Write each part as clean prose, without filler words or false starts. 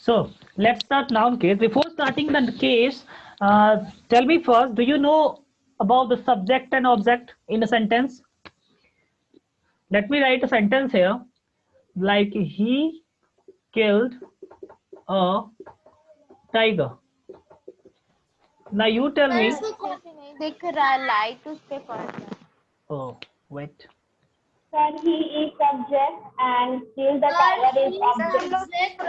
So let's start noun case. Before starting the case, tell me first, do you know about the subject and object in a sentence? Let me write a sentence here, like he killed a tiger. Now you tell me. नहीं दिख रहा, light उस पे पड़ रहा है। Oh, wait. Sir, he is subject and kill the tiger is object.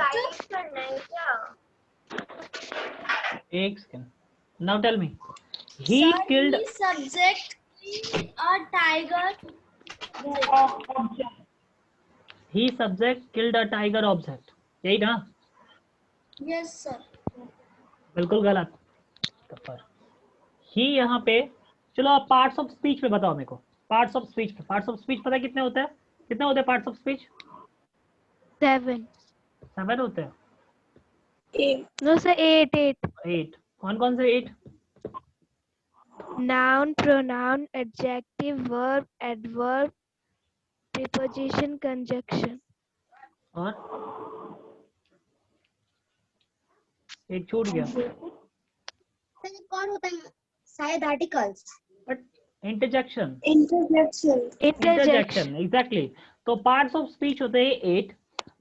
एक second. Now tell me. He killed. subject, a tiger Object. He subject killed a tiger object. यही ना? yes sir बिल्कुल गलत। ही यहाँ पे, चलो आप पार्ट्स ऑफ स्पीच में बताओ मेरे को। पार्ट्स ऑफ स्पीच पता है कितने होते हैं? कितने होते हैं पार्ट्स ऑफ स्पीच? 7 होते हैं। No sir, 8. 8 कौन से 8? Noun, pronoun, adjective, verb, adverb, preposition, conjunction. और एक छूट गया। कौन होता है? शायद articles, but interjection Interjection. Exactly. तो पार्ट्स ऑफ स्पीच होते हैं 8।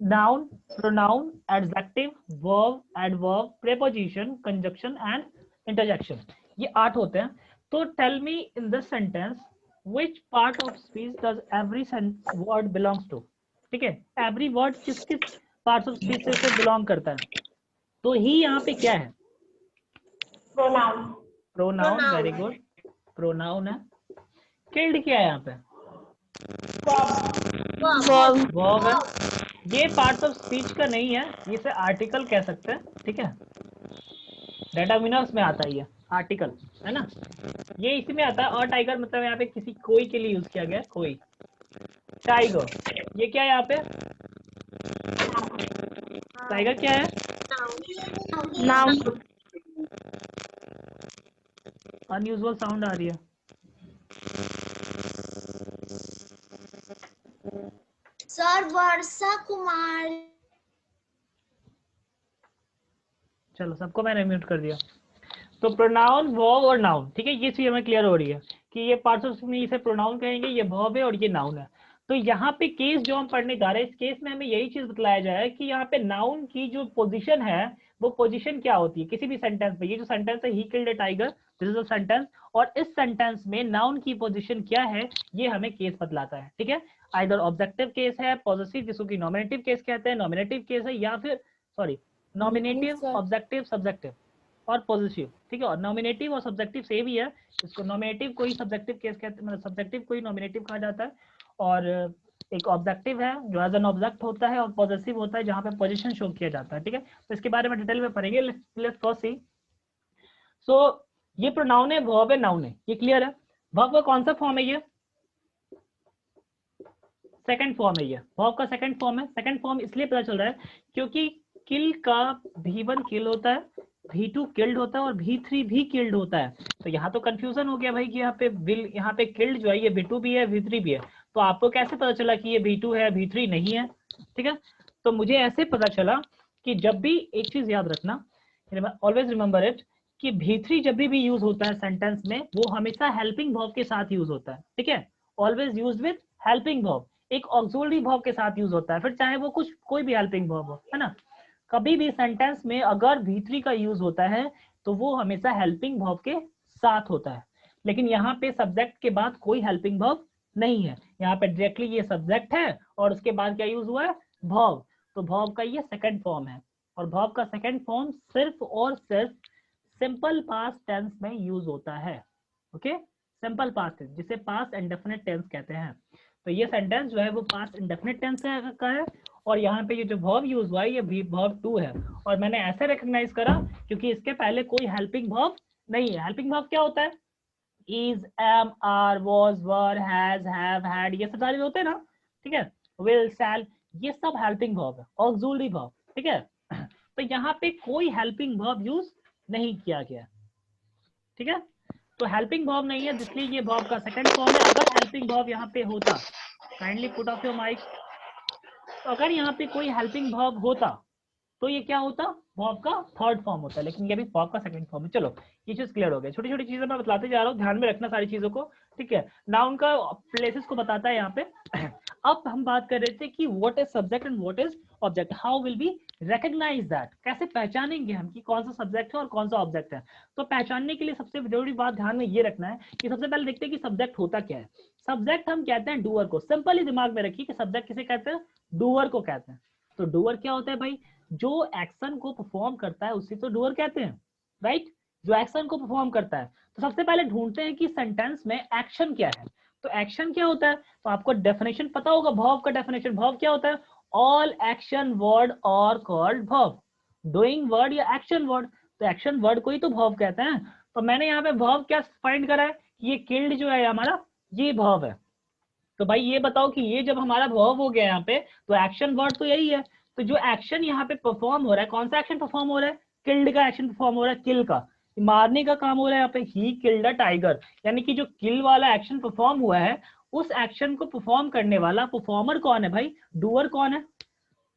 Noun, pronoun, adjective, verb, adverb, preposition, conjunction and interjection, ये 8 होते हैं। तो tell me in this sentence which part of speech does every word belongs to. ठीक है, every word किस किस पार्ट्स ऑफ स्पीच से बिलोंग करता है? तो ही यहाँ पे क्या है? प्रोनाउन, वेरी गुड, प्रोनाउन है। किल्ड क्या है यहाँ पे? वर्ब है। ये पार्ट्स ऑफ स्पीच का नहीं है, इसे आर्टिकल कह सकते हैं। ठीक है, डेटर्मिनर्स में आता है ये आर्टिकल, है ना? ये इसी में आता है। और टाइगर मतलब यहाँ पे किसी कोई के लिए यूज किया गया, कोई। टाइगर, ये क्या है यहाँ पे? टाइगर क्या है? Noun. अनयूजुअल साउंड आ रही है। सर वर्षा कुमार। चलो, सबको मैंने म्यूट कर दिया। तो प्रोनाउन, वर्ब और नाउन, ठीक है, ये चीज हमें क्लियर हो रही है कि ये पार्ट्स ऑफ स्पीच, इसे प्रोनाउन कहेंगे, ये वर्ब है और ये नाउन है। तो यहाँ पे केस जो हम पढ़ने जा रहे हैं, इस केस में हमें यही चीज बतलाया जाए कि यहाँ पे नाउन की जो पोजीशन है, वो पोजीशन क्या होती है किसी भी सेंटेंस में। ये जो सेंटेंस है, he killed a tiger, this is a sentence, और इस सेंटेंस में नाउन की पोजीशन क्या है, ये हमें केस बतलाता है। ठीक है, आइदर ऑब्जेक्टिव केस है, पॉजिटिव जिसको कि नॉमिनेटिव केस कहते हैं, नॉमिनेटिव केस है, या फिर सॉरी नॉमिनेटिव, ऑब्जेक्टिव, सब्जेक्टिव और पॉजिटिव। ठीक है, और नॉमिनेटिव और सब्जेक्टिव सेम ही है। इसको नॉमिनेटिव को ही सब्जेक्टिव केस कहते हैं, मतलब सब्जेक्टिव को ही नॉमिनेटिव कहा जाता है। और एक ऑब्जेक्टिव है जो एज एन ऑब्जेक्ट होता है, और पॉजिटिव होता है जहां पे पोजीशन शो किया जाता है। ठीक है, तो इसके बारे में डिटेल में पढ़ेंगे। लेट्स फर्स्ट सी। सो ये प्रोनाउन है, वर्ब है, नाउन है, ये क्लियर है। वर्ब का कौन सा फॉर्म है? ये सेकंड फॉर्म है। ये वर्ब का सेकंड फॉर्म है। सेकंड फॉर्म इसलिए पता चल रहा है क्योंकि किल का V1 किल होता है, V2 किल्ड होता है और V3 भी किल्ड होता है। तो यहाँ तो कंफ्यूजन हो गया भाई कि यहाँ पे विल, यहाँ पे किल्ड जो है ये V2 भी है, V3 भी है। तो आपको कैसे पता चला कि ये V2 है, V3 नहीं है? ठीक है, तो मुझे ऐसे पता चला कि जब भी, एक चीज याद रखना, ऑलवेज रिमेंबर इट, कि V3 जब भी यूज होता है सेंटेंस में, वो हमेशा हेल्पिंग वर्ब के साथ यूज होता है। ठीक है, always used with helping verb, एक ऑक्सिलरी वर्ब के साथ यूज होता है, फिर चाहे वो कुछ कोई भी हेल्पिंग वर्ब हो, है ना? कभी भी सेंटेंस में अगर V3 का यूज होता है तो वो हमेशा हेल्पिंग वर्ब के साथ होता है। लेकिन यहाँ पे सब्जेक्ट के बाद कोई हेल्पिंग वर्ब नहीं है, यहाँ पे डायरेक्टली ये सब्जेक्ट है और उसके बाद क्या यूज हुआ है? वर्ब। तो वर्ब का ये सेकंड फॉर्म है, और वर्ब का सेकंड फॉर्म सिर्फ और सिर्फ सिंपल पास्ट टेंस में यूज होता है। ओके, सिंपल पास्ट टेंस, जिसे पास्ट इंडेफिनिट टेंस कहते हैं। तो ये सेंटेंस जो है वो पास्ट इंडेफिनिट टेंस का है, और यहाँ पे ये जो वर्ब यूज हुआ है ये वर्ब 2 है। और मैंने ऐसे रिकॉग्नाइज करा क्योंकि इसके पहले कोई हेल्पिंग वर्ब नहीं है। हेल्पिंग वर्ब क्या होता है? Is, am, are, was, were, has, have, had, ये सब सारे होते हैं ना। ठीक है, विल, शैल, ये सब हेल्पिंग वर्ब है, ऑक्सिलरी वर्ब। ठीक है, तो यहाँ पे कोई हेल्पिंग वर्ब यूज नहीं किया गया। ठीक है, तो हेल्पिंग वर्ब नहीं है, इसलिए ये वर्ब का सेकंड फॉर्म है। अगर हेल्पिंग वर्ब यहाँ पे होता, kindly put off your mic, तो अगर यहाँ पे कोई हेल्पिंग वर्ब होता तो ये क्या होता, वर्ब का थर्ड फॉर्म होता है, लेकिन ये भी वर्ब का सेकंड फॉर्म है। चलो ये चीज क्लियर हो गया, छोटी छोटी चीजें मैं बतलाते जा रहा हूँ, ध्यान में रखना सारी चीजों को, ठीक है। नाउन का प्लेसेस को बताता है यहाँ पे। अब हम बात कर रहे थे कि what is subject and what is object, how will be recognise that, कैसे पहचानेंगे हम कि कौन सा सब्जेक्ट है और कौन सा ऑब्जेक्ट है। तो पहचानने के लिए सबसे जरूरी बात ध्यान में ये रखना है कि सबसे पहले देखते हैं कि सब्जेक्ट होता क्या है। सब्जेक्ट हम कहते हैं डूअर को, सिंपली दिमाग में रखिए कि सब्जेक्ट किसे कहते हैं, डूअर को कहते हैं। तो डूअर क्या होता है भाई, जो एक्शन को परफॉर्म करता है उसी तो डूअर कहते हैं, राइट, जो एक्शन को परफॉर्म करता है। तो सबसे पहले ढूंढते हैं कि सेंटेंस में एक्शन क्या है। तो एक्शन क्या होता है, तो आपको डेफिनेशन पता होगा, वर्ब का डेफिनेशन, वर्ब क्या होता है, ऑल एक्शन वर्ड और कॉल्ड वर्ब, डूइंग वर्ड या एक्शन वर्ड। तो एक्शन वर्ड को ही तो वर्ब कहते हैं। तो मैंने यहाँ पे वर्ब क्या फाइंड करा है कि ये किल्ड जो है हमारा, ये वर्ब है। तो भाई ये बताओ कि ये जब हमारा वर्ब हो गया यहाँ पे, तो एक्शन वर्ड तो यही है। तो जो एक्शन यहाँ पे परफॉर्म हो रहा है, कौन सा एक्शन परफॉर्म हो रहा है, किल्ड का एक्शन परफॉर्म हो रहा है, किल का, मारने का काम हो रहा है यहाँ पे, ही किल्ड अ टाइगर। यानी कि जो किल वाला एक्शन परफॉर्म हुआ है, उस एक्शन को परफॉर्म करने वाला परफॉर्मर कौन है भाई, डूअर कौन है।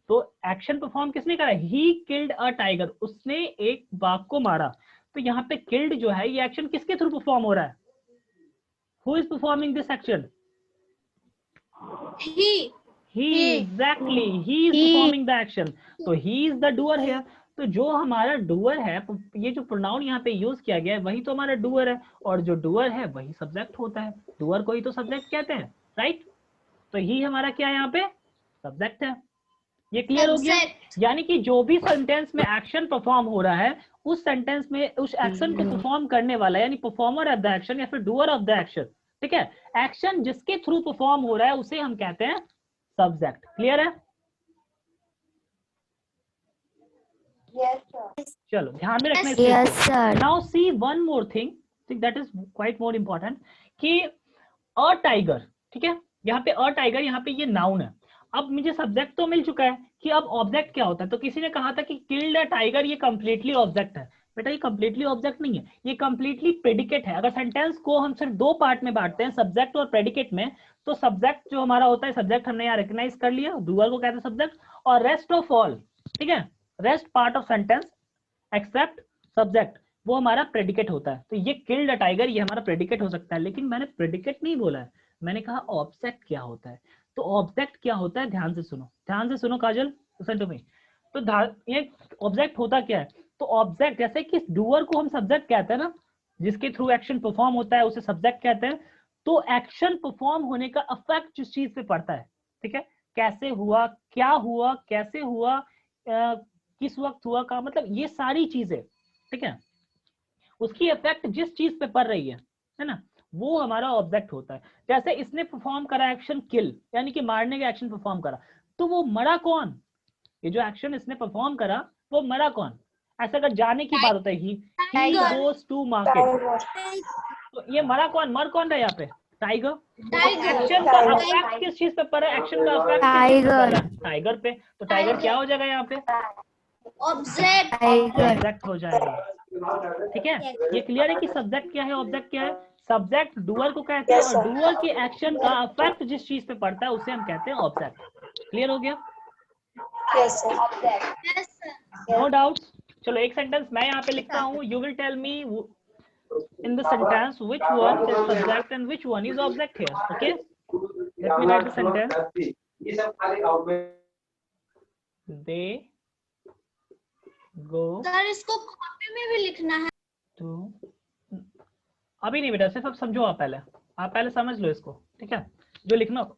तो एक्शन परफॉर्म किसने करा, ही किल्ड अ टाइगर, उसने एक बाघ को मारा। तो यहाँ पे किल्ड जो है ये एक्शन किसके थ्रू परफॉर्म हो रहा है, who is performing this action, he exactly he is performing the action, तो he is the doer here। तो जो हमारा डूअर है, ये जो प्रोनाउन यहाँ पे यूज किया गया है वही तो हमारा डूअर है, और जो डूअर है वही सब्जेक्ट होता है, डूअर को ही तो सब्जेक्ट कहते हैं, राइट। तो ही हमारा क्या है यहाँ पे, सब्जेक्ट है। ये क्लियर हो गया। यानी कि जो भी सेंटेंस में एक्शन परफॉर्म हो रहा है, उस सेंटेंस में उस एक्शन को परफॉर्म करने वाला यानी परफॉर्मर ऑफ द एक्शन या फिर डूअर ऑफ द एक्शन, ठीक है, एक्शन जिसके थ्रू परफॉर्म हो रहा है उसे हम कहते हैं सब्जेक्ट। क्लियर है? Yes, sir. चलो ध्यान में रखना। Yes, sir. Now see one more thing, that is quite more important, कि अ टाइगर, ठीक है, यहाँ पे अ टाइगर, यहाँ पे ये नाउन है। अब मुझे सब्जेक्ट तो मिल चुका है कि अब ऑब्जेक्ट क्या होता है। तो किसी ने कहा था कि किल्ड अ टाइगर, ये कंप्लीटली ऑब्जेक्ट है। बेटा ये कंप्लीटली ऑब्जेक्ट नहीं है, ये कंप्लीटली प्रेडिकेट है। अगर सेंटेंस को हम सिर्फ दो पार्ट में बांटते हैं, सब्जेक्ट और प्रेडिकेट में, तो सब्जेक्ट जो हमारा होता है, सब्जेक्ट हमने यहाँ रिकग्नाइज कर लिया, डूअर को कहते हैं सब्जेक्ट, और रेस्ट ऑफ ऑल, ठीक है, rest part of sentence except subject, वो हमारा प्रेडिकेट होता है। तो ये किल्ड अ टाइगर, ये हमारा प्रेडिकेट हो सकता है, लेकिन मैंने प्रेडिकेट नहीं बोला है, मैंने कहा ऑब्जेक्ट क्या होता है। तो ऑब्जेक्ट क्या होता है, ध्यान से सुनो, ध्यान से सुनो काजल, लिसन टू मी। तो ये ऑब्जेक्ट होता क्या है, तो ऑब्जेक्ट जैसे कि डूअर को हम सब्जेक्ट कहते हैं ना, जिसके थ्रू एक्शन परफॉर्म होता है उसे सब्जेक्ट कहते हैं। तो एक्शन परफॉर्म होने का इफेक्ट जिस चीज पे पड़ता है, ठीक है, कैसे हुआ, क्या हुआ, कैसे हुआ, किस वक्त हुआ का मतलब, ये सारी चीजें, ठीक है, उसकी इफेक्ट जिस चीज पे पड़ रही है ना, वो हमारा ऑब्जेक्ट होता है। जैसे इसने परफॉर्म करा एक्शन किल, यानी कि मारने का एक्शन परफॉर्म करा, तो वो मरा कौन, ये जो एक्शन इसने परफॉर्म करा वो मरा कौन। ऐसा अगर जाने की बात होता है, ही गोस टू मार्केट, तो ये मरा कौन, मर कौन रहा है यहाँ पे, टाइगर। एक्शन का इफेक्ट किस चीज पे पड़ा है, एक्शन का इफेक्ट टाइगर पे, तो टाइगर क्या हो जाएगा यहाँ पे, ऑब्जेक्ट हो जाएगा। ठीक है, ये क्लियर है कि सब्जेक्ट क्या है, ऑब्जेक्ट क्या है। सब्जेक्ट डूअर को कहते हैं, और डूअर के एक्शन का इफेक्ट जिस चीज पे पड़ता है उसे हम कहते हैं ऑब्जेक्ट। क्लियर हो गया? No doubt. चलो एक सेंटेंस मैं यहाँ पे लिखता हूँ, you will tell me in the sentence which one is subject and which one is object here. Okay, let me write the sentence. They go sir इसको कॉपी में भी लिखना है to, अभी नहीं बेटा, सिर्फ अब समझो, आप पहले समझ लो इसको, ठीक है। जो लिखना,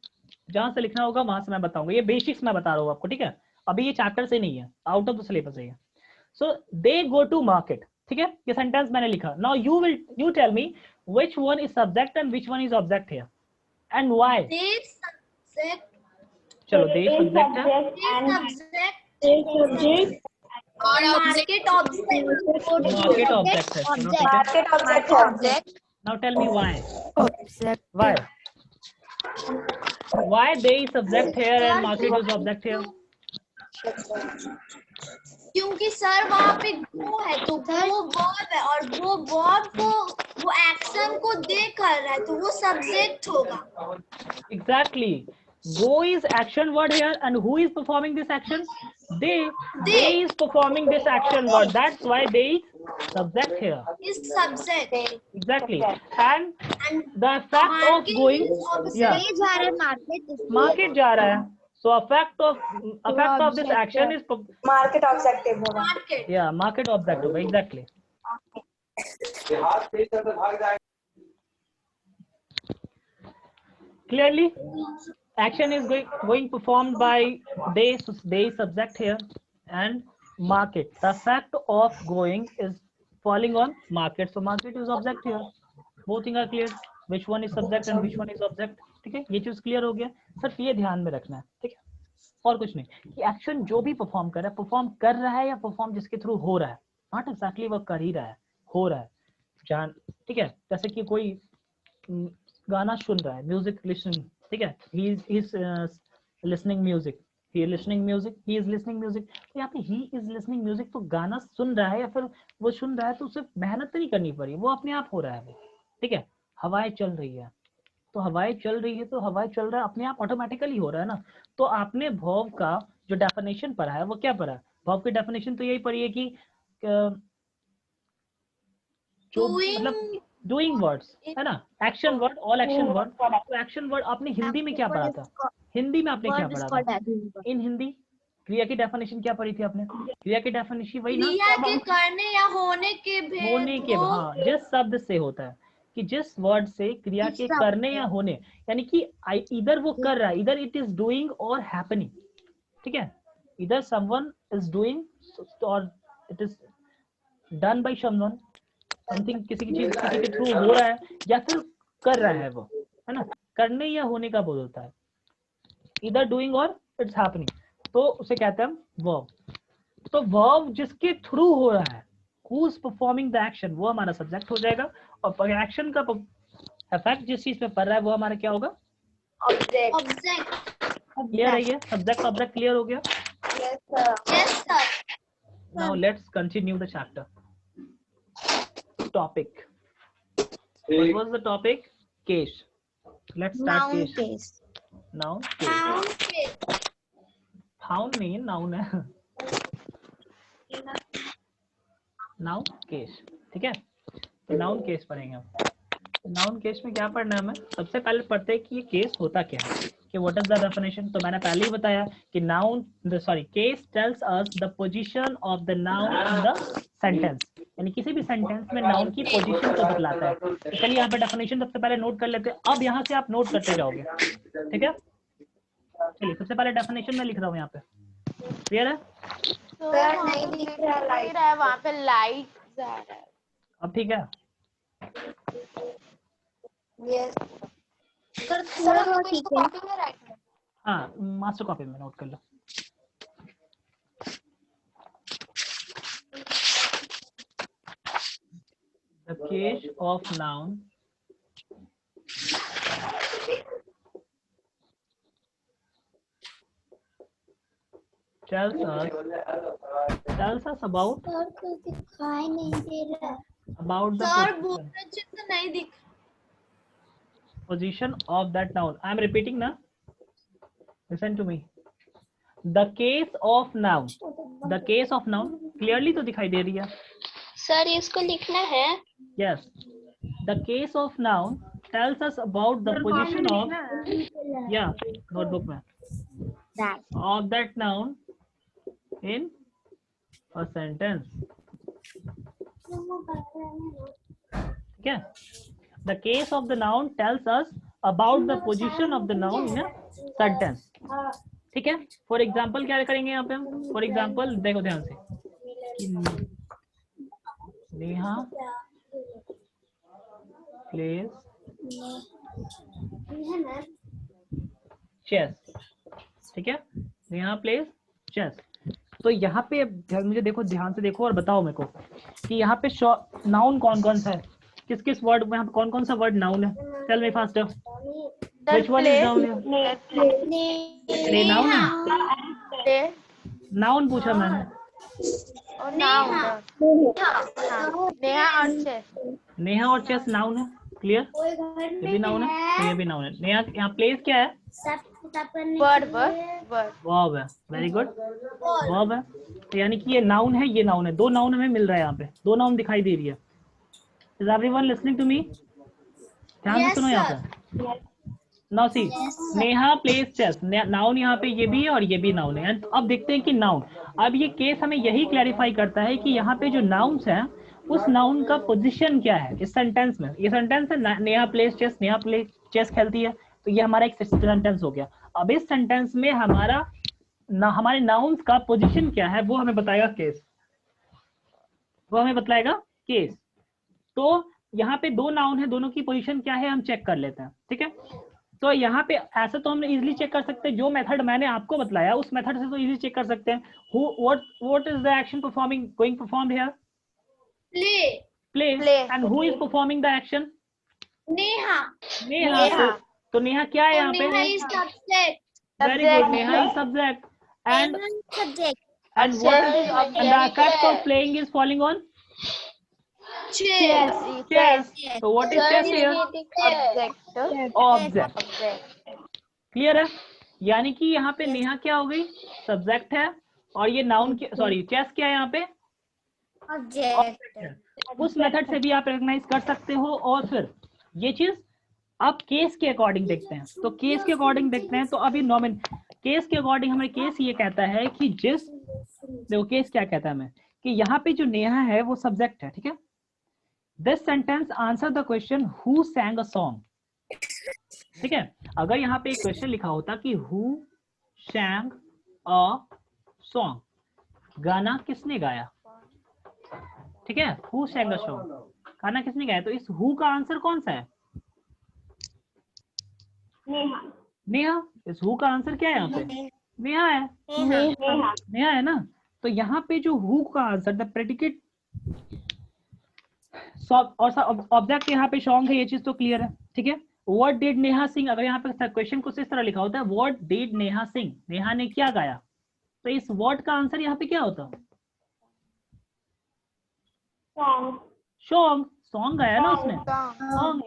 जहां से लिखना होगा वहां से मैं बताऊंगा, ये बेसिक्स मैं बता रहा हूँ आपको, ठीक है। अभी ये चैप्टर से नहीं है, आउट ऑफ द सिलेबस है। सो दे गो टू मार्केट, ठीक है, ये सेंटेंस मैंने लिखा। Now you tell me which one is subject and which one is object here and why. They subject, चलो दे सब्जेक्ट है, सब्जेक्ट और मार्केट ऑब्जेक्ट, मार्केट ऑब्जेक्ट है, चलो ठीक है। Now tell me why they is subject here and market is object here. क्योंकि sir वहाँ पे गो है, तो वो वर्ब है, और वो वर्ब को, वो एक्शन को दे कर रहा है, तो वो सब्जेक्ट होगा। Exactly. Go is action word here, and who is performing this action? They is performing this action word. That's why they is subject here. Is subject. Exactly. And the effect of going, yeah, market जा रहा है. So effect of this action is Market objective होगा. Market. yeah, market objective. Exactly. Clearly, action is going performed by they subject here, and market. The fact of going is falling on market. So market is object here. Both things are clear. Which one is subject and which one is object. ठीक है, ये चीज clear हो गया. सिर्फ ये ध्यान में रखना है. ठीक है, और कुछ नहीं कि एक्शन जो भी परफॉर्म कर रहा है या परफॉर्म जिसके थ्रू हो रहा है, नॉट एक्जैक्टली वो कर ही रहा है, हो रहा है. जान, ठीक है, जैसे कि कोई गाना सुन रहा है, म्यूजिक लिसनिंग. ठीक है, he is listening music, he is listening music. तो यहाँ पे ही इज लिसनिंग म्यूजिक, तो गाना सुन रहा है या फिर वो सुन रहा है, तो उसे मेहनत तो नहीं करनी पड़ी, वो अपने आप हो रहा है. ठीक है, हवाएं चल रही है, तो हवाएं चल रही है, तो हवाएं चल रहा है, अपने आप ऑटोमेटिकली हो रहा है ना. तो आपने वर्ब का जो डेफिनेशन पढ़ा है वो क्या पढ़ा है? वर्ब की डेफिनेशन तो यही पढ़ी है कि जो मतलब डूइंग वर्ड्स है ना, action word, all action word. तो एक्शन वर्ड आपने हिंदी में क्या पढ़ा था? हिंदी में आपने क्या पढ़ा था? इन हिंदी क्रिया की डेफिनेशन क्या पढ़ी थी आपने? क्रिया की डेफिनेशन वही ना, क्रिया के करने या होने के हाँ, जिस शब्द से होता है, कि जिस वर्ड से क्रिया के करने या होने, यानी कि इधर वो कर रहा है, इधर इट इज डूइंग और हैपनिंग. ठीक है, इधर समवन इज डूइंग और it is done by someone, something, किसी की चीज किसी के थ्रू हो रहा है या फिर कर रहा है वो, है ना. करने या होने का बोध होता है, इधर डूइंग और इट्स हैपनिंग, तो उसे कहते हैं वर्ब. तो वर्ब जिसके थ्रू हो रहा है, who is performing the action, वो हमारा सब्जेक्ट हो जाएगा. और एक्शन का इफेक्ट जिस चीज पे पड़ रहा है वो हमारा क्या होगा? ऑब्जेक्ट. क्लियर है ये? सब्जेक्ट ऑब्जेक्ट क्लियर हो गया? Yes sir. Now let's continue the chapter. Topic. What was the topic? Case. Let's start case. Noun case. Noun नहीं, noun है. Noun case. ठीक है, तो नाउन केस पढ़ेंगे हम. नाउन केस में क्या पढ़ना है हमें? सबसे पहले पढ़ते हैं कि ये केस होता क्या है, कि व्हाट इज द डेफिनेशन. तो मैंने पहले ही बताया कि case tells us the position of the noun in the sentence, यानी किसी भी सेंटेंस में नाउन की पोजीशन को बतलाता है. तो चलिए यहाँ पे डेफिनेशन सबसे पहले नोट कर लेते हैं. अब यहाँ से आप नोट करते जाओगे. ठीक है, चलिए सबसे पहले डेफिनेशन में लिख रहा हूँ यहाँ पे. क्लियर है? सर नहीं दिख रहा है, वहाँ पे लाइट जा रहा है. अब ठीक है. यस सर, थोड़ा ठीक है. हाँ, मास्टर कॉपी में नोट कर लो. The case of noun tells us about दिखाई नहीं दे रहा है about the सर. बहुत अच्छे से नहीं दिख. position of that noun. I am repeating now. Listen to me. The case of noun. The case of noun clearly तो दिखाई दे रही है. सर इसको लिखना है. Yes. The case of noun tells us about the position of, yeah, notebook में, of that noun in a sentence. ठीक है, the case of the noun tells us about the position of the noun in a sentence. ठीक है, for example क्या करेंगे यहाँ पे हम? फॉर एग्जाम्पल देखो ध्यान से, नेहा प्लेज चेस. ठीक है, नेहा प्लेज चेस. तो यहाँ पे मुझे देखो, ध्यान से देखो और बताओ मेरे को कि यहाँ पे नाउन कौन कौन सा है, किस किस वर्ड में, यहाँ पे कौन कौन सा वर्ड नाउन है? Tell me fast. Which one is noun? Play noun है. नाउन पूछा मैंने. नेहा और चेस नाउन है. क्लियर? ये भी नाउन है, ये भी नाउन है. नेहा यहाँ प्लेस क्या है? वर्ब वर्ब है, वेरी गुड, वर्ब है। तो यानी कि ये नाउन है, ये नाउन है, दो नाउन हमें मिल रहा है यहाँ पे, दो नाउन दिखाई दे रही है। Is everyone listening to me? ध्यान से Yes, सुनो यहाँ sir. पे। Now see, Neha plays chess, noun यहाँ पे ये भी है और ये भी नाउन है। अब देखते हैं कि नाउन, अब ये केस हमें यही क्लैरिफाई करता है कि यहाँ पे जो नाउन्स हैं उस नाउन का पोजीशन क्या है इस सेंटेंस में। ये सेंटेंस है Neha plays chess, Neha play chess खेलती है, तो ये हमारा एक सेंटेंस हो गया। अब इस सेंटेंस में हमारे नाउन्स का पोजीशन क्या है वो हमें बताएगा केस, वो हमें बताएगा केस। तो यहाँ पे दो नाउन है, दोनों की पोजीशन क्या है हम चेक कर लेते हैं, ठीक है। तो यहाँ पे ऐसा तो हम इजीली चेक कर सकते हैं, जो मेथड मैंने आपको बताया उस मेथड से तो इजीली चेक कर सकते हैं। What is the action performing going performed here? Play. Play. And who is performing the action? Neha. Neha. तो नेहा क्या है यहाँ पे? Neha is subject. Very good, Neha is subject. And Neha is subject. and what is and the effect of playing is falling on Chess. chess. So what is chess here? Object. Clear है? यानी कि यहाँ पे नेहा क्या हो गई? Subject है, और ये नाउन सॉरी चेस क्या है यहाँ पे? Object. उस मेथड से भी आप रिकॉग्नाइज कर सकते हो। और फिर ये चीज अब केस के अकॉर्डिंग देखते हैं, तो केस के अकॉर्डिंग देखते हैं। तो अभी नॉमिन केस के अकॉर्डिंग हमें केस ये कहता है कि देखो केस क्या कहता है हमें कि यहाँ पे जो नेहा है वो सब्जेक्ट है, ठीक है। This sentence answer the question who सैंग a song, ठीक है। अगर यहाँ पे एक क्वेश्चन लिखा होता कि हु सैंग अ सॉन्ग, गाना किसने गाया, ठीक है। हु सैंग अ सॉन्ग, गाना किसने गाया, तो इस हु का आंसर कौन सा है? नेहा। इस हु का आंसर क्या है यहाँ पे? नेहा है। नेहा है ना। तो यहाँ पे जो हु का आंसर द प्रेडिकेट और ऑब्जेक्ट यहाँ पे सॉन्ग है, ये चीज तो क्लियर है, ठीक है। व्हाट डिड नेहा सिंग, अगर यहाँ पे क्वेश्चन कुछ इस तरह लिखा होता है व्हाट डिड नेहा सिंग, नेहा ने क्या गाया, तो इस वर्ड का आंसर यहाँ पे क्या होता? सॉन्ग। सॉन्ग गाया ना उसने, song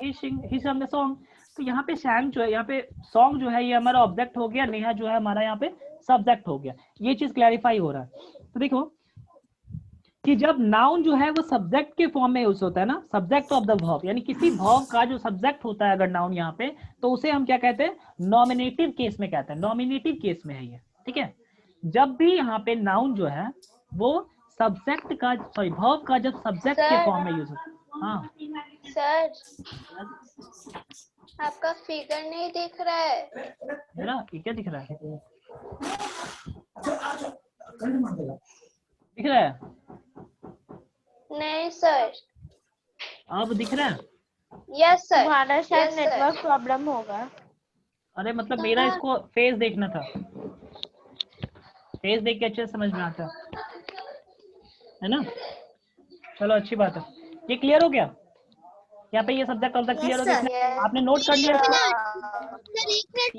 he sang the song। तो यहाँ पे सैंग जो है, यहाँ पे सॉन्ग जो है ये हमारा ऑब्जेक्ट हो गया, नेहा जो है हमारा यहाँ पे सब्जेक्ट हो गया। ये चीज क्लैरिफाई हो रहा है। तो देखो कि जब नाउन जो है वो सब्जेक्ट के फॉर्म में यूज होता है ना, सब्जेक्ट ऑफ द वर्ब, यानी किसी वर्ब का जो सब्जेक्ट होता है अगर नाउन यहाँ पे, तो उसे हम क्या कहते हैं? नॉमिनेटिव केस में कहते हैं, नॉमिनेटिव केस में है ये, ठीक है। जब भी यहाँ पे नाउन जो है वो सब्जेक्ट का सॉरी वर्ब का जब सब्जेक्ट के फॉर्म में यूज होता है। हाँ सर, आपका फिगर नहीं दिख रहा है। मेरा ये क्या दिख रहा है? दिख रहा है? नहीं सर। अब दिख रहा है? Yes sir. हमारा शायद नेटवर्क प्रॉब्लम होगा। अरे मतलब मेरा इसको फेस देखना था, फेस देख के अच्छे से समझ में आता है ना। चलो अच्छी बात है। ये क्लियर हो गया? यहाँ पे ये सब्जेक्ट ऑब्जेक्ट क्लियर हो गया? आपने नोट कर लिया इसको?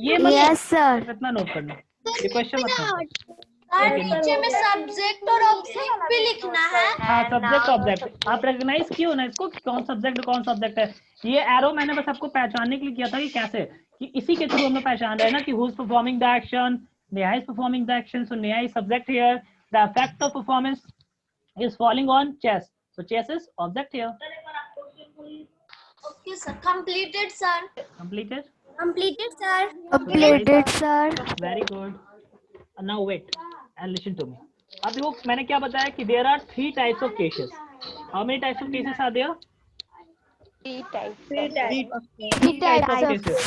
ये यस सर। इतना नोट करना, ये क्वेश्चन मत नीचे में सब्जेक्ट और ऑब्जेक्ट भी लिखना है। हाँ सब्जेक्ट ऑब्जेक्ट आप रिकॉग्नाइज किए ना इसको, कौन सब्जेक्ट कौन सब्जेक्ट है। ये एरो मैंने बस आपको पहचानने के लिए किया था कि कैसे, कि इसी के थ्रू हम पहचान रहे हैं ना कि who is performing the action, Neha is performing the action, so Neha is subject here, the effect of performance is falling on chess, so chess is object here. Okay sir, completed sir. Completed Sir. Completed sir. very good. Now wait and listen to me. अब देखो मैंने क्या बताया कि there are 3 types of cases. How many types of cases are there? 3 type. Three types of cases.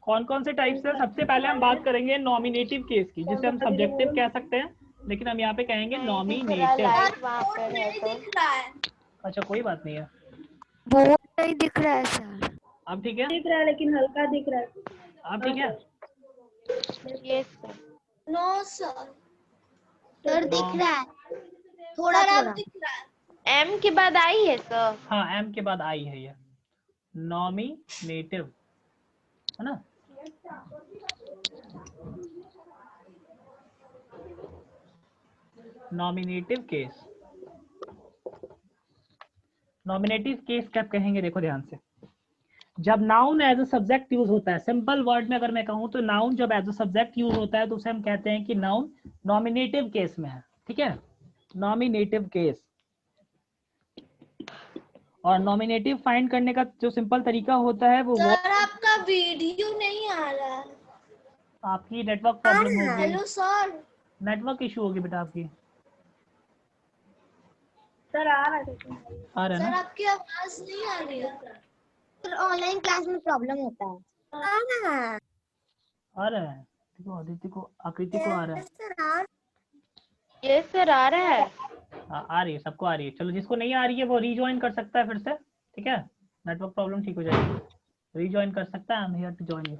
कौन कौन से types है? सबसे पहले हम बात करेंगे नॉमिनेटिव केस की, जिसे हम सब्जेक्टिव कह सकते हैं, लेकिन हम यहाँ पे कहेंगे नॉमिनेटिव। अच्छा कोई बात नहीं है, बोर्ड नहीं दिख रहा है सर। अब ठीक है? दिख रहा है लेकिन हल्का दिख रहा है। अब ठीक है? Yes sir. No sir. Sir दिख रहा है, थोड़ा दिख रहा है। एम के बाद आई है सर। हाँ एम के बाद आई है ये नॉमिनेटिव, है ना। नॉमिनेटिव केस, नॉमिनेटिव केस कब कहेंगे? देखो ध्यान से, जब noun as a subject use होता है, सिंपल वर्ड में अगर मैं कहूँ तो नाउन जब एज अ सब्जेक्ट यूज होता है तो उसे हम कहते हैं कि नाउन नॉमिनेटिव केस में है, ठीक है, नॉमिनेटिव केस। और नॉमिनेटिव फाइंड करने का जो सिंपल तरीका होता है वो सर आपका वीडियो नहीं आ रहा है। आपकी नेटवर्क प्रॉब्लम होगी, हेलो सर। नेटवर्क इशू होगी बेटा आपकी। सर आ रहा है। आ रहा है सर ना? आपकी आवाज नहीं आ रही है। सर ऑनलाइन क्लास में प्रॉब्लम होता है। आ रहा है, देखो आदित्य को, आकृति को आ रहा है। यस सर आ रहा है। आ रही है, सबको आ रही है। चलो जिसको नहीं आ रही है वो रीजॉइन कर सकता है फिर से, ठीक है, नेटवर्क प्रॉब्लम ठीक हो जाएगी, रीजॉइन कर सकता है। I am here to join you,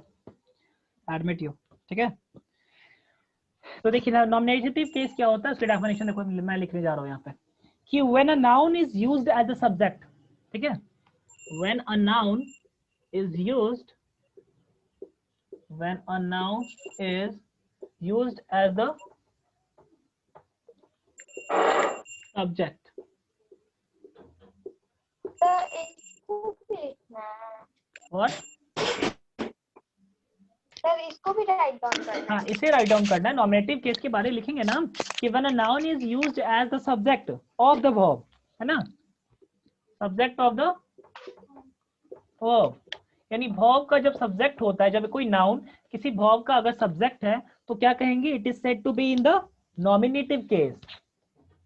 admit you, ठीक है। तो देखिए नॉमिनेटिव केस क्या होता है, उसकी डेफिनेशन देखो, मैं लिखने जा रहा हूँ यहाँ पे कि when a noun is used as a subject, ठीक है, when a noun is used, when a noun is used as the subject, what, sir इसको भी राइट डाउन करना हाँ इसे राइट डाउन करना है। नॉमिनेटिव केस के बारे में लिखेंगे ना कि when a noun is used as the subject of the verb, है ना, सब्जेक्ट ऑफ द वर्ब, यानी वर्ब का जब सब्जेक्ट होता है, जब कोई नाउन किसी वर्ब का अगर सब्जेक्ट है तो क्या कहेंगे, it is said to be in the nominative case.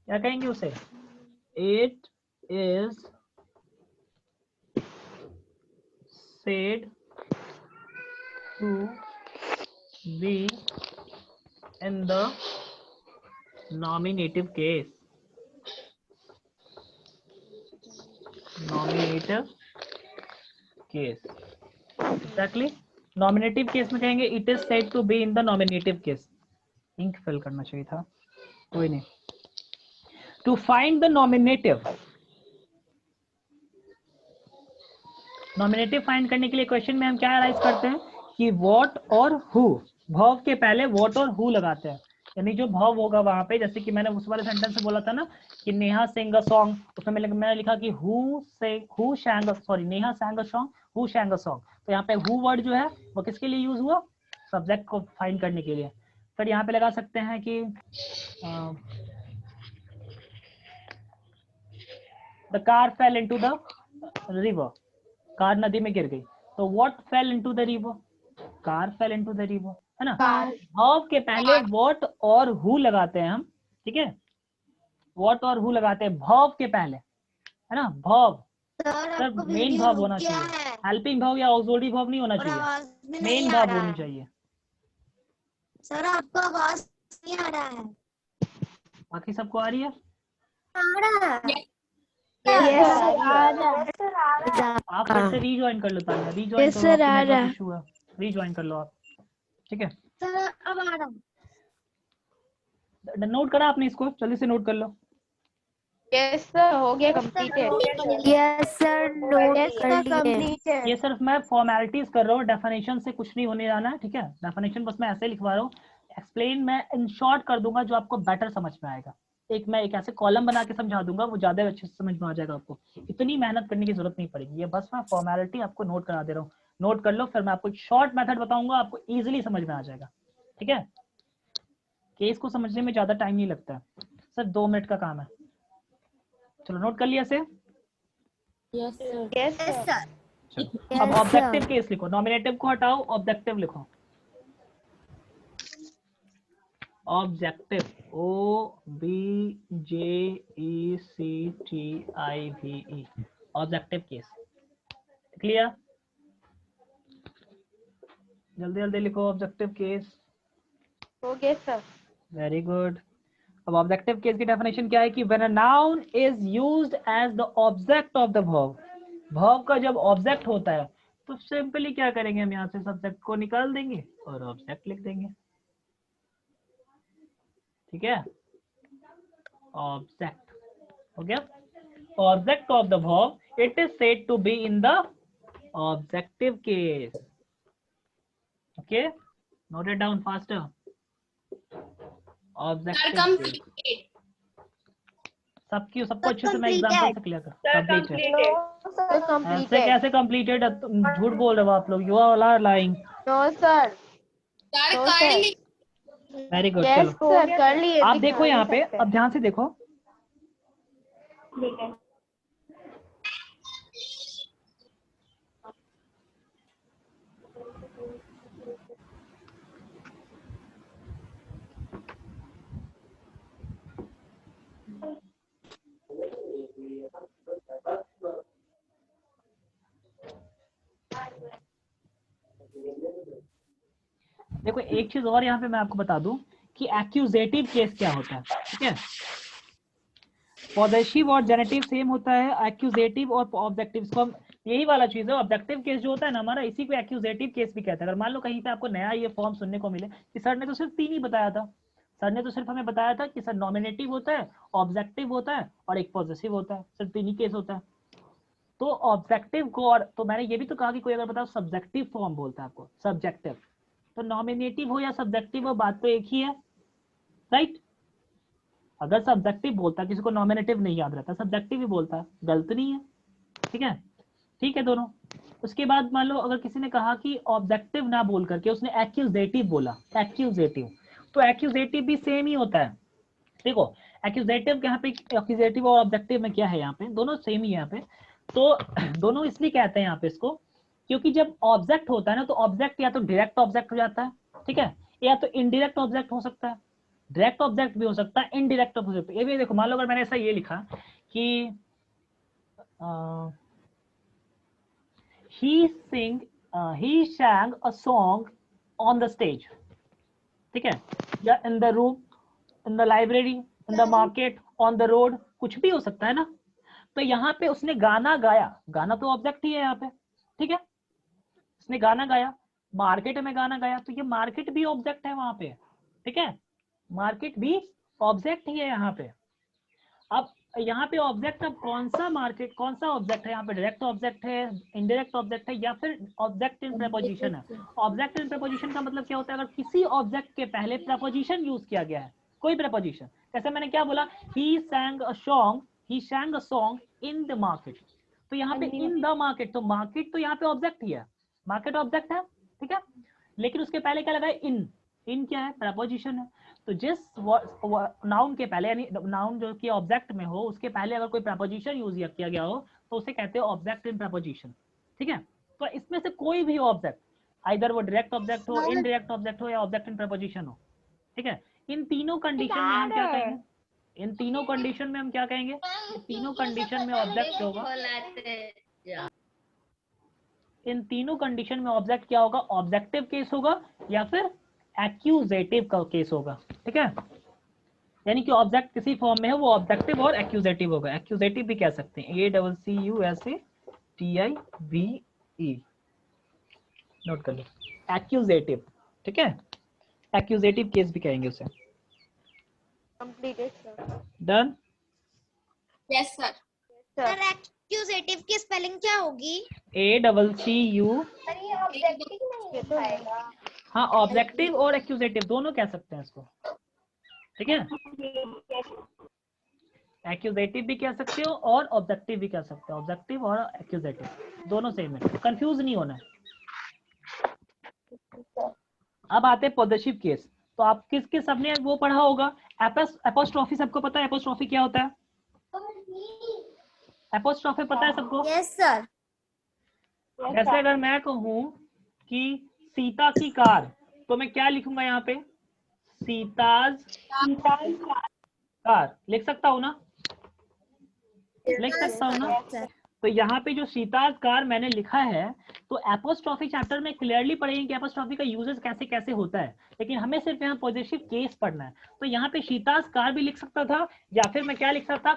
क्या कहेंगे उसे, it is said to be in the nominative case, nominative case, exactly nominative case में कहेंगे it is said to be in the nominative case. Ink fill करना चाहिए था, कोई नहीं। To find the nominative, nominative find करने के लिए क्वेश्चन में हम क्या अराइज करते हैं कि व्हाट और हु, वर्ब के पहले व्हाट और हु लगाते हैं, यानी जो वर्ब होगा वहां पे, जैसे कि मैंने उस वाले सेंटेंस से बोला था ना कि नेहा सिंग अ सॉन्ग, उसमें मैंने लिखा कि who सैंग, sorry Neha सैंग a song, who सैंग a song, तो यहाँ पे हु वर्ड जो है वो किसके लिए यूज हुआ, सब्जेक्ट को फाइंड करने के लिए। फिर यहाँ पे लगा सकते हैं कि the car fail into the river, car नदी में गिर गई, तो what fail into the river, car fail into the river, है ना। वर्ब के पहले व्हाट और हु लगाते हैं हम, ठीक है, व्हाट और हु लगाते हैं वर्ब के पहले, है ना, वर्ब सर मेन वर्ब होना चाहिए, हेल्पिंग वर्ब या ऑक्सिलरी वर्ब नहीं होना चाहिए, मेन वर्ब होनी चाहिए। सर आपका आवाज नहीं आ रहा है। बाकी सबको आ रही है? आप फिर से रीज्वाइन कर लो तानिया, रीज्वाइन करो, आपकी नेटवर्क इशू है, रीज्वाइन कर लो आप, ठीक है। सर अब आ रहा। नोट करा आपने इसको, जल्दी से नोट कर लो। यस सर हो गया कंप्लीटेड। यस सर नोट कर लिए। ये सिर्फ मैं फॉर्मेलिटीज कर रहा हूँ, डेफिनेशन से कुछ नहीं होने जाना है, ठीक है, डेफिनेशन बस मैं ऐसे लिखवा रहा हूँ, एक्सप्लेन मैं इन शॉर्ट कर दूंगा जो आपको बेटर समझ में आएगा। मैं एक ऐसे कॉलम बना के समझा दूंगा, वो ज्यादा अच्छे से समझ में आ जाएगा आपको, इतनी मेहनत करने की जरूरत नहीं पड़ेगी, ये बस मैं फॉर्मेलिटी आपको नोट करा दे रहा हूँ, नोट कर लो, फिर मैं आपको एक शॉर्ट मेथड बताऊंगा, आपको ईजिली समझ में आ जाएगा, ठीक है। केस को समझने में ज्यादा टाइम नहीं लगता है, सिर्फ 2 मिनट का काम है। चलो नोट कर लिया से? Yes sir. अब ऑब्जेक्टिव केस लिखो, नॉमिनेटिव को हटाओ, ऑब्जेक्टिव लिखो, objective, OBJECTIVE, objective case, clear? जल्दी जल्दी लिखो ऑब्जेक्टिव केस। हो गया सर। Very good. अब ऑब्जेक्टिव केस की डेफिनेशन क्या है कि when a noun is used as the object of the verb, verb का जब ऑब्जेक्ट होता है तो सिंपली क्या करेंगे, हम यहाँ से सब्जेक्ट को निकाल देंगे और ऑब्जेक्ट लिख देंगे, ठीक है, ऑब्जेक्ट हो गया, object of the verb, it is said to be in the objective case, okay, note it down faster, objective case, सबको अच्छे से मैं completed. एग्जांपल से क्लियर कर कंप्लीटेड। सर ऐसे कंप्लीटेड। कैसे कंप्लीटेड? तुम झूठ बोल रहे हो आप लोग, you all are lying. No sir. Very good, yes चलो सर कर लिए। आप देखो यहाँ पे, अब ध्यान से देखो। ठीक है। देखो एक चीज और यहाँ पे मैं आपको बता दूं कि एक्यूजेटिव केस क्या होता है, ठीक है। पॉजिटिव और जेनेटिव सेम होता है, एक्यूजेटिव और ऑब्जेक्टिव को यही वाला चीज है। ऑब्जेक्टिव केस जो होता है ना हमारा, इसी को एक्यूजेटिव केस भी कहते हैं। अगर मान लो कहीं पे आपको नया ये फॉर्म सुनने को मिले कि सर ने तो सिर्फ 3 ही बताया था, सर ने तो सिर्फ हमें बताया था कि सर नॉमिनेटिव होता है, ऑब्जेक्टिव होता है और एक पॉजिटिव होता है, सिर्फ 3 ही केस होता है। तो ऑब्जेक्टिव को, और तो मैंने ये भी तो कहा कि कोई अगर बताओ सब्जेक्टिव फॉर्म बोलता है आपको, सब्जेक्टिव, तो नॉमिनेटिव हो या सब्जेक्टिव हो बात तो एक ही है, राइट। अगर सब्जेक्टिव बोलता है, किसी को नॉमिनेटिव नहीं याद रहता, सब्जेक्टिव ही बोलता है, गलत नहीं है, ठीक है, ठीक है दोनों। उसके बाद मान लो अगर किसी ने कहा कि ऑब्जेक्टिव ना बोल करके उसने एक्यूजेटिव बोला, एक्यूजेटिव, तो एक्यूजेटिव भी सेम ही होता है। देखो एक्यूजेटिव यहाँ पे, एक्यूजेटिव और ऑब्जेक्टिव में क्या है, यहाँ पे दोनों सेम ही है यहाँ पे। तो दोनों इसलिए कहते हैं यहाँ पे इसको, क्योंकि जब ऑब्जेक्ट होता है ना, तो ऑब्जेक्ट या तो डायरेक्ट ऑब्जेक्ट हो जाता है, ठीक है, या तो इनडायरेक्ट ऑब्जेक्ट हो सकता है। डायरेक्ट ऑब्जेक्ट भी हो सकता है, इनडायरेक्ट हो सकता है। ये भी देखो, मान लो अगर मैंने ऐसा ये लिखा कि he sang a song on the stage, ठीक है, या in the room, in the library, in the market, on the road, कुछ भी हो सकता है ना। तो यहाँ पे उसने गाना गाया, गाना तो ऑब्जेक्ट ही है यहाँ पे, ठीक है, उसने गाना गाया, मार्केट में गाना गाया, तो ये मार्केट भी ऑब्जेक्ट है वहां पे, ठीक है, मार्केट भी ऑब्जेक्ट ही है यहाँ पे। अब यहाँ पे ऑब्जेक्ट, अब कौन सा मार्केट, कौन सा ऑब्जेक्ट है यहाँ पे, डायरेक्ट ऑब्जेक्ट है, इनडायरेक्ट ऑब्जेक्ट है, या फिर ऑब्जेक्ट इन प्रपोजिशन है। ऑब्जेक्ट इन प्रपोजिशन का मतलब क्या होता है, अगर किसी ऑब्जेक्ट के पहले प्रपोजिशन यूज किया गया है, कोई प्रपोजिशन, जैसे मैंने क्या बोला, he sang a song in the market, तो यहाँ पे इन द मार्केट, तो मार्केट तो यहाँ पे ऑब्जेक्ट ही है, मार्केट ऑब्जेक्ट है, ठीक है, लेकिन उसके पहले क्या लगा है, इन क्या है, प्रपोजिशन है। तो जिस नाउन के पहले, यानी नाउन जो कि ऑब्जेक्ट में हो, उसके पहले अगर कोई प्रपोजिशन यूज किया गया हो, तो उसे कहते हैं ऑब्जेक्ट इन प्रपोजिशन, ठीक है। तो इसमें से कोई भी ऑब्जेक्ट, आइदर वो डायरेक्ट ऑब्जेक्ट हो, इनडायरेक्ट ऑब्जेक्ट हो, या ऑब्जेक्ट इन प्रपोजिशन हो, ठीक है, इन तीनों कंडीशन में हम क्या कहेंगे, इन तीनों कंडीशन में हम क्या कहेंगे, तीनों कंडीशन में ऑब्जेक्ट होगा, इन तीनों कंडीशन में ऑब्जेक्ट क्या होगा, ऑब्जेक्टिव केस होगा या फिर एक्यूजेटिव का केस होगा, ठीक है। यानी कि ऑब्जेक्ट किसी फॉर्म में है वो ऑब्जेक्टिव और एक्यूजेटिव होगा। एक्यूजेटिव भी कह सकते हैं, ACCUSATIVE, नोट कर लो, एक्यूजेटिव, ठीक है, एक्यूजेटिव केस भी कहेंगे उसे। Completed sir. Done. Yes sir. Sir sir accusative की स्पेलिंग क्या होगी? ACCU, पर ये ऑब्जेक्टिव नहीं दिखाएगा। हाँ ऑब्जेक्टिव और एक्यूजेटिव दोनों कह सकते हैं इसको, ठीक है, एक्यूजेटिव भी कह सकते हो और ऑब्जेक्टिव भी कह सकते हो, ऑब्जेक्टिव और एक्यूजेटिव दोनों सेम है, कंफ्यूज नहीं होना है। अब आते हैं पॉजिटिव केस। तो आप किसके सबने वो पढ़ा होगा, एपोस्ट्रॉफी, सबको पता है एपोस्ट्रॉफी क्या होता है, एपोस्ट्रॉफी पता है सबको? Yes sir. जैसे अगर मैं कहूँ कि सीता की कार, तो मैं क्या लिखूंगा यहाँ पे, सीताज कार लिख सकता हूँ ना, लिख सकता हूँ ना। तो यहाँ पे जो सीताज कार मैंने लिखा है, तो एपोस्ट्रॉफी चैप्टर में क्लियरली पढ़ेंगे कि एपोस्ट्रॉफी का यूजेस कैसे कैसे होता है, लेकिन हमें सिर्फ यहाँ पॉजिटिव केस पढ़ना है। तो यहाँ पे सीताज कार भी लिख सकता था, या फिर मैं क्या लिख सकता था,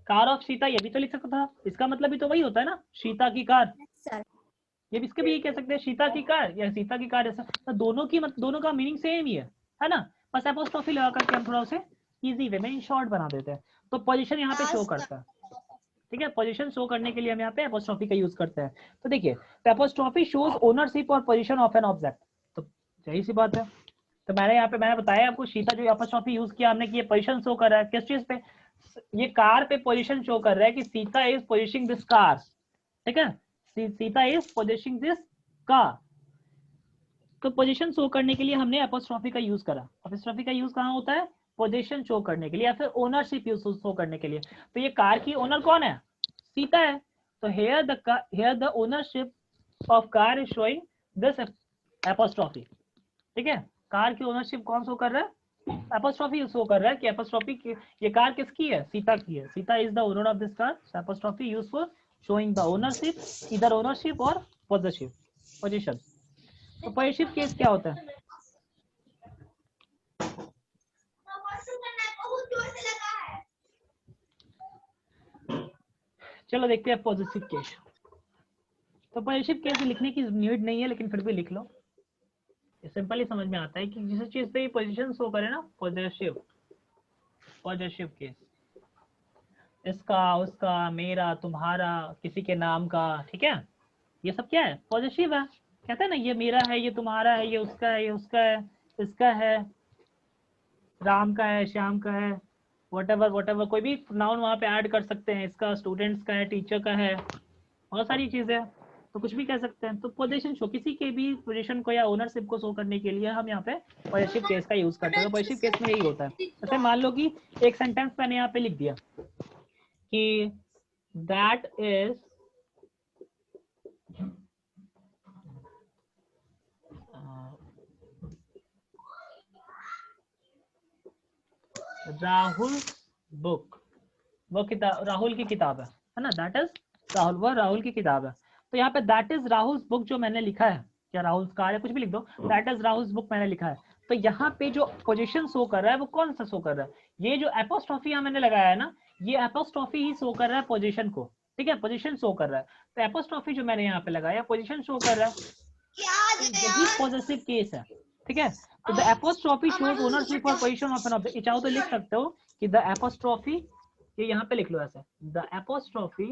कार ऑफ सीता, ये भी तो लिख सकता था। इसका मतलब भी तो वही होता है ना, सीता की कार, सर ये भी इसके भी कह सकते हैं सीता की कार या सीता की कार, ऐसा तो दोनों का मीनिंग सेम ही है ना, बस एपोस्ट्रॉफी लगा करके हम थोड़ा उसे इजी वे में इन शॉर्ट बना देते हैं। तो पोजीशन यहाँ पे शो करता है, ठीक है, पोजीशन शो करने के लिए हम यहाँ पे एपोस्ट्रॉफी का यूज करते हैं। तो देखिए एपोस्ट्रॉफी शोज ओनरशिप और पोजीशन ऑफ एन ऑब्जेक्ट, तो यही सी बात है, तो मैंने बताया आपको सीता जो एपोस्ट्रोफी यूज किया हमने कि ये पोजीशन शो कर रहा है किस चीज पे, ये कार पे पोजीशन शो कर रहा है कि Sita is positioning this car, ठीक है, Sita is positioning this car. तो पोजीशन शो करने के लिए हमने एपोस्ट्रोफी का यूज करा। एपोस्ट्रोफी का यूज कहाँ होता है, पोजीशन शो करने के लिए या फिर ओनरशिप यूज शो करने के लिए। तो ये कार की ओनर कौन है, सीता है। तो here the ownership of car is showing this apostrophe, ठीक है। कार की ओनरशिप कौन शो कर रहा है, एपोस्ट्रोफी शो कर रहा है कि एपोस्ट्रोफी ये कार किसकी है, सीता की है। Sita is the owner of this car. Apostrophe use for showing the ownership, इधर ओनरशिप और पोजीशन। तो पोजीशन केस क्या होता है, चलो देखते हैं पॉजिटिव केस। तो पॉजिटिव केस लिखने की नीड नहीं है, लेकिन फिर भी लिख लो, ये सिंपल ही समझ में आता है कि जिस चीज पे पोजीशन शो करे ना, पॉजिटिव केस, इसका, उसका, मेरा, तुम्हारा, किसी के नाम का, ठीक है, ये सब क्या है, पॉजिटिव है। कहते हैं ना ये मेरा है, ये तुम्हारा है, ये उसका है, ये उसका है, इसका है, राम का है, श्याम का है, whatever कोई भी नाउन वहाँ पे ऐड कर सकते हैं। इसका स्टूडेंट्स का है, टीचर का है, बहुत सारी चीजें हैं, तो कुछ भी कह सकते हैं। तो पोजीशन शो, किसी के भी पोजीशन को या ओनरशिप को शो करने के लिए हम यहाँ पे पॉजिटिव केस का यूज करते हैं। तो पॉजिटिव केस में यही होता है। जैसे मान लो कि एक सेंटेंस मैंने यहाँ पे लिख दिया कि दैट इज राहुल बुक, वो किताब राहुल की किताब है ना, दैट इज राहुल, वो राहुल की किताब है। तो यहाँ पे दैट इज राहुल बुक जो मैंने लिखा है, क्या राहुल कार या कुछ भी लिख दो, दैट इज राहुल बुक मैंने लिखा है। तो यहाँ पे जो पोजीशन शो कर रहा है वो कौन सा शो कर रहा है, ये जो एपोस्ट्रोफी यहाँ मैंने लगाया है ना, ये एपोस्ट्रोफी ही शो कर रहा है पोजीशन को, ठीक है, पोजीशन शो कर रहा है। तो एपोस्ट्रोफी जो मैंने यहाँ पे लगाया पोजीशन शो कर रहा है, यही पॉजिटिव केस है, ठीक है। तो द एपोस्ट्रोफी शोज ओनरशिप और पोजीशन ऑफ एन ऑब्जेक्ट। चाहो तो लिख सकते हो कि द एपोस्ट्रोफी, ये यहाँ पे लिख लो ऐसे, द एपोस्ट्रोफी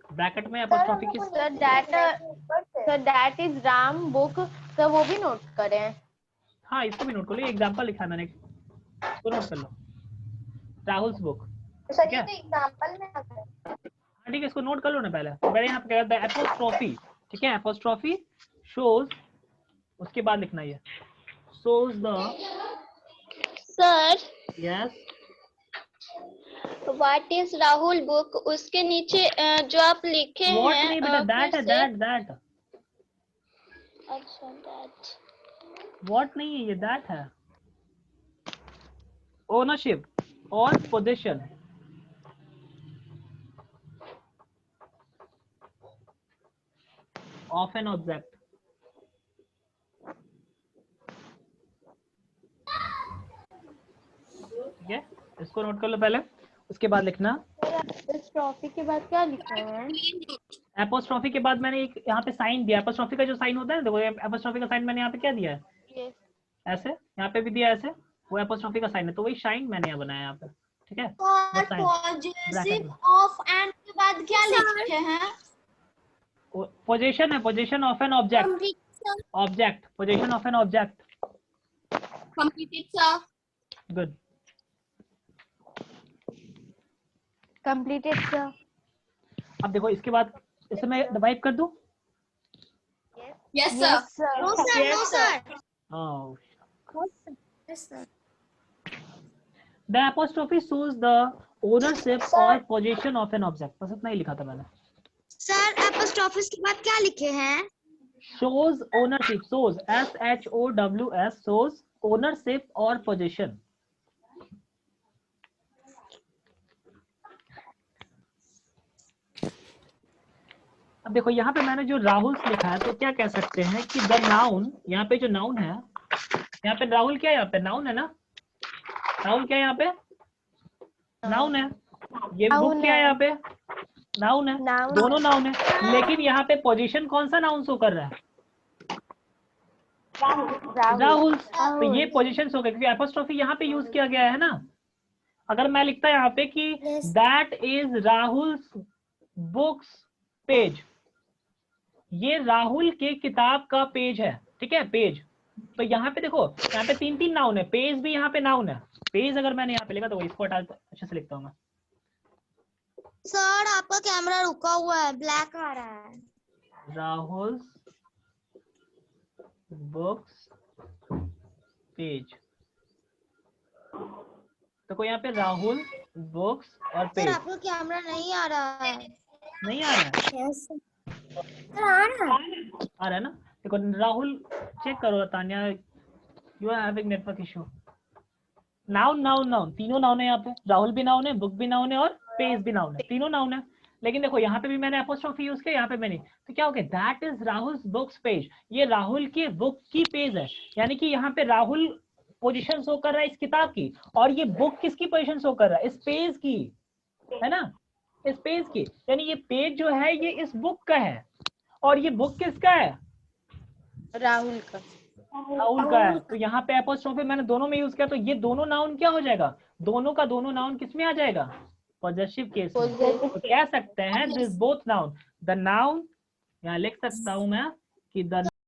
ब्रैकेट में एपोस्ट्रोफी की, sir that is Ram book, sir वो भी नोट करें। हाँ इसको भी नोट कर लो, एग्जांपल लिखा है मैंने, इसको नोट कर लो, राहुल्स बुक, ठीक है। एग्जांपल में आता है। हाँ ठीक है, इसको नोट कर लो ना पहले। तो मैंने यहाँ पे क्या द एपोस्ट्रोफी, ठीक है, एपोस्ट्रोफी शोज, उसके बाद लिखना है shows the, sir yes what is Rahul book, उसके नीचे जो आप लिखे हैं, व्हाट नहीं बेटा, दैट है, दैट अच्छा दैट, व्हाट नहीं है, ये दैट है। ओनरशिप और पोजीशन, ऑफ एन ऑब्जेक्ट, ठीक है, इसको नोट कर लो पहले। उसके बाद लिखना एपोस्ट्रोफी के बाद क्या लिखा है, एपोस्ट्रोफी के बाद मैंने एक यहाँ पे साइन दिया, एपोस्ट्रोफी का जो साइन होता है देखो, एपोस्ट्रोफी का साइन मैंने यहाँ पे क्या दिया है, ऐसे, यहाँ पे भी दिया ऐसे, वो एपोस्ट्रोफी का साइन है। तो वही साइन मैंने यहाँ बनाया यहाँ पे, ठीक है। और पॉजिटिव ऑफ एंड के बाद क्या लिखे हैं, पोजीशन है, position of an object, position of an object, completed sir, good, completed sir. अब देखो इसके बाद इसे मैं डिवाइड कर दूं, yes sir, no sir, no sir, yes sir, the apostrophe shows the ownership or possession of an object, बस इतना ही लिखा था मैंने। सर एपोस्ट्रोफी के बाद क्या लिखे हैं, shows ownership, shows SHOWS, shows ownership or possession। अब देखो यहाँ पे मैंने जो राहुल लिखा है, तो क्या कह सकते हैं कि द नाउन, यहाँ पे जो नाउन है, यहाँ पे राहुल क्या है, यहाँ पे नाउन है ना, नाउन क्या है यहाँ पे, नाउन है, ये बुक क्या है यहाँ पे, नाउन है, दोनों नाउन है। लेकिन यहाँ पे पोजीशन कौन सा नाउन शो कर रहा है, राहुल। तो ये पोजीशन शो कर, क्योंकि एपोस्ट्रोफी यहाँ पे यूज किया गया है ना। अगर मैं लिखता यहाँ पे कि that is Rahul's books page, ये राहुल के किताब का पेज है, ठीक है, पेज। तो यहाँ पे देखो, यहाँ पे 3 नाउन है, पेज भी यहाँ पे नाउन है। पेज अगर मैंने यहाँ पे लिखा तो इसको हटा अच्छे से लिखता हूँ मैं। सर आपका कैमरा रुका हुआ है, ब्लैक आ रहा है। राहुल बुक्स पेज, तो कोई यहाँ पे राहुल बुक्स और सर पेज आपका कैमरा नहीं आ रहा है। नहीं आ रहा है। सर आ रहा है। आ रहा है ना, देखो राहुल चेक करो Tanya, you are having network issue. Noun noun noun, तीनों नाउन है यहाँ पे, राहुल भी नाउन है, बुक भी नाउन है और पेज भी नाउन है, तीनों नाउन है। लेकिन देखो यहाँ पे भी मैंने एपोस्ट्रोफी यूज किया, यहाँ पे मैंने, तो क्या हो गया, that is Rahul books page, ये राहुल की बुक की पेज है। यानी कि यहाँ पे राहुल पोजीशन शो कर रहा है इस किताब की, और ये बुक किसकी पोजीशन शो कर रहा है, इस पेज की, है ना, इस पेज की। यानी ये पेज जो है ये इस बुक का है, और ये बुक किसका है, राहुल का। राहुल का है। तो यहाँ पे एपोस्ट्रोफी मैंने दोनों में यूज किया, तो ये दोनों नाउन क्या हो जाएगा, दोनों का दोनों नाउन किस में आ जाएगा, पॉजेसिव केस में। तो कह सकते हैं this both noun, the noun, यहाँ लिख सकता हूं मैं कि द